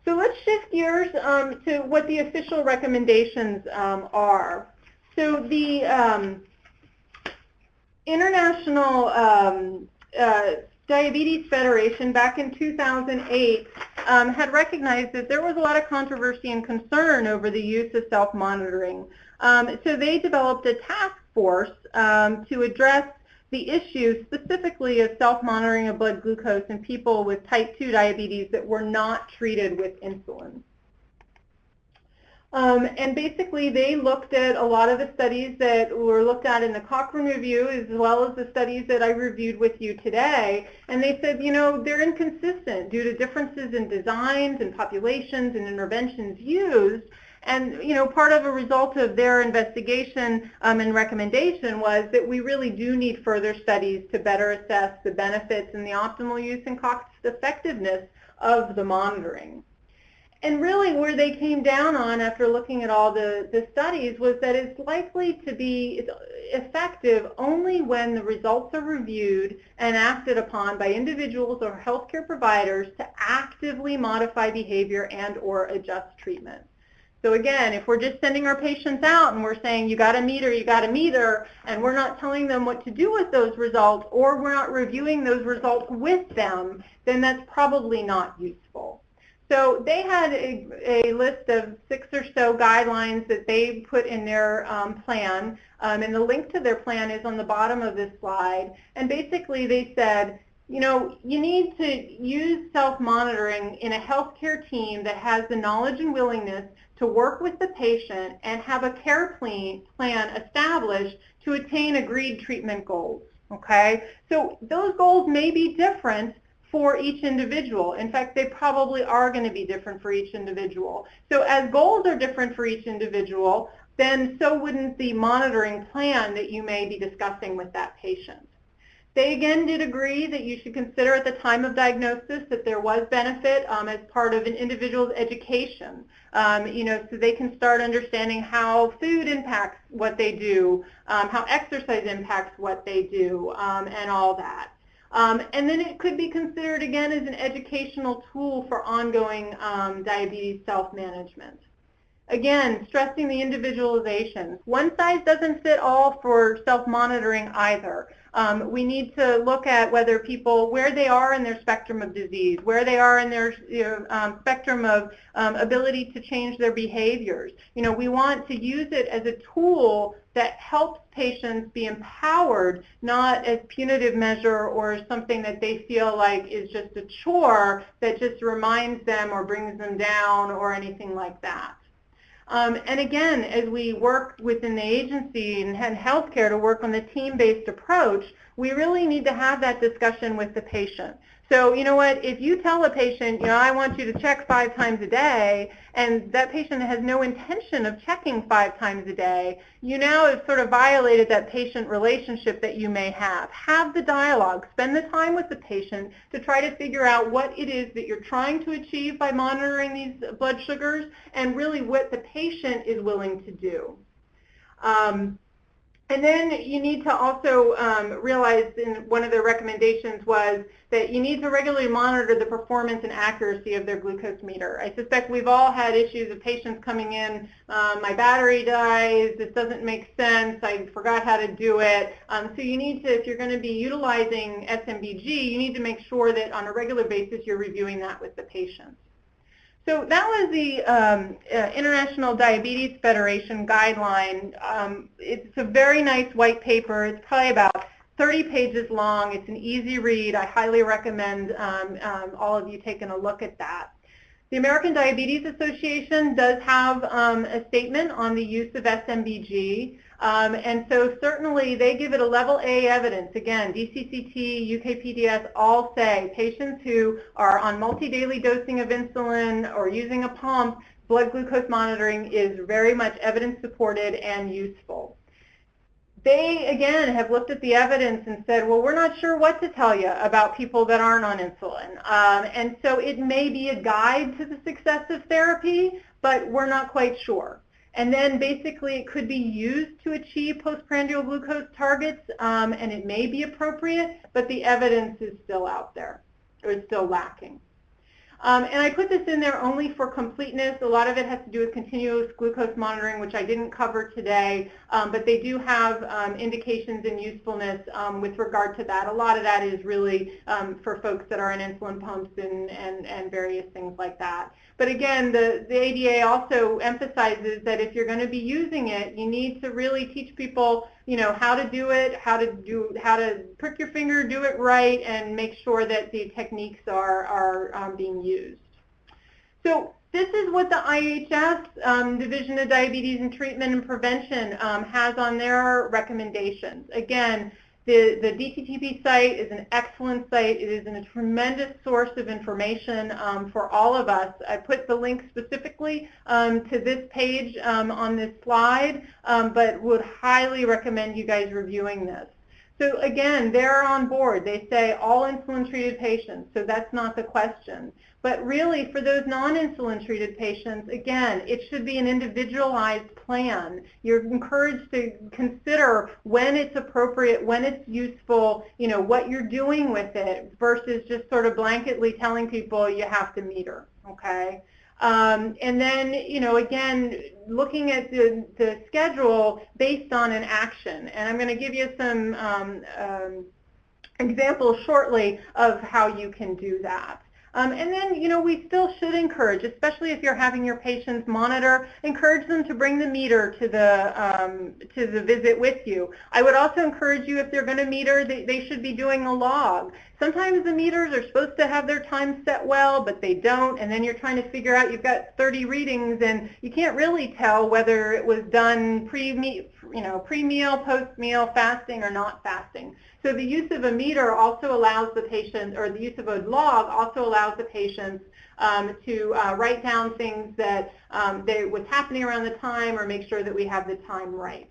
So let's shift gears to what the official recommendations are. So the International Diabetes Federation back in 2008 had recognized that there was a lot of controversy and concern over the use of self-monitoring. So they developed a task force to address the issue specifically of self-monitoring of blood glucose in people with type 2 diabetes that were not treated with insulin. And basically they looked at a lot of the studies that were looked at in the Cochrane Review as well as the studies that I reviewed with you today, and they said, you know, they're inconsistent due to differences in designs and populations and interventions used. And, you know, part of a result of their investigation and recommendation was that we really do need further studies to better assess the benefits and the optimal use and cost effectiveness of the monitoring. And really where they came down on after looking at all the studies was that it's likely to be effective only when the results are reviewed and acted upon by individuals or healthcare providers to actively modify behavior and or adjust treatment. So again, if we're just sending our patients out and we're saying you got a meter, and we're not telling them what to do with those results, or we're not reviewing those results with them, then that's probably not useful. So they had a list of 6 or so guidelines that they put in their plan, and the link to their plan is on the bottom of this slide. And basically they said, you know, you need to use self-monitoring in a healthcare team that has the knowledge and willingness to work with the patient and have a care plan established to attain agreed treatment goals, okay? So those goals may be different for each individual. In fact, they probably are going to be different for each individual. So as goals are different for each individual, then so wouldn't the monitoring plan that you may be discussing with that patient. They again did agree that you should consider at the time of diagnosis that there was benefit as part of an individual's education, you know, so they can start understanding how food impacts what they do, how exercise impacts what they do, and all that. And then it could be considered again as an educational tool for ongoing diabetes self-management. Again, stressing the individualization. One size doesn't fit all for self-monitoring either. We need to look at whether people, where they are in their spectrum of disease, where they are in their spectrum of ability to change their behaviors. You know, we want to use it as a tool that helps patients be empowered, not as punitive measure or something that they feel like is just a chore that just reminds them or brings them down or anything like that. And again, as we work within the agency and healthcare to work on the team-based approach, we really need to have that discussion with the patient. So, you know what, if you tell a patient, you know, I want you to check 5 times a day, and that patient has no intention of checking 5 times a day, you now have sort of violated that patient relationship that you may have. Have the dialogue. Spend the time with the patient to try to figure out what it is that you're trying to achieve by monitoring these blood sugars and really what the patient is willing to do. And then you need to also realize, in one of the recommendations was that you need to regularly monitor the performance and accuracy of their glucose meter. I suspect we've all had issues of patients coming in, my battery dies, this doesn't make sense, I forgot how to do it. So you need to, if you're going to be utilizing SMBG, you need to make sure that on a regular basis you're reviewing that with the patient. So that was the International Diabetes Federation guideline. It's a very nice white paper. It's probably about 30 pages long. It's an easy read. I highly recommend all of you taking a look at that. The American Diabetes Association does have a statement on the use of SMBG. And so certainly they give it a level A evidence. Again, DCCT, UKPDS all say patients who are on multi-daily dosing of insulin or using a pump, blood glucose monitoring is very much evidence supported and useful. They, again, have looked at the evidence and said, well, we're not sure what to tell you about people that aren't on insulin. And so it may be a guide to the success of therapy, but we're not quite sure. And then basically it could be used to achieve postprandial glucose targets, and it may be appropriate, but the evidence is still out there, or is still lacking. And I put this in there only for completeness. A lot of it has to do with continuous glucose monitoring, which I didn't cover today, but they do have indications and usefulness with regard to that. A lot of that is really for folks that are on insulin pumps and various things like that. But again, the ADA also emphasizes that if you're going to be using it, you need to really teach people, how to do it, how to prick your finger, do it right, and make sure that the techniques are being used. So this is what the IHS, Division of Diabetes and Treatment and Prevention, has on their recommendations. Again, the DTTP site is an excellent site. It is a tremendous source of information for all of us. I put the link specifically to this page on this slide, but would highly recommend you guys reviewing this. So again, they're on board. They say all insulin-treated patients, so that's not the question. But really, for those non-insulin treated patients, again, it should be an individualized plan. You're encouraged to consider when it's appropriate, when it's useful, what you're doing with it, versus just sort of blanketly telling people you have to meter, okay? And then, again, looking at the schedule based on an action. And I'm going to give you some examples shortly of how you can do that. And then, we still should encourage, especially if you're having your patients monitor, encourage them to bring the meter to the visit with you. I would also encourage you, if they're going to meter, they should be doing a log. Sometimes the meters are supposed to have their time set well, but they don't, and then you're trying to figure out, you've got 30 readings, and you can't really tell whether it was done pre-meal, post-meal, fasting, or not fasting. So the use of a meter also allows the patient, or the use of a log also allows the patients to write down things that what's happening around the time, or make sure that we have the time right.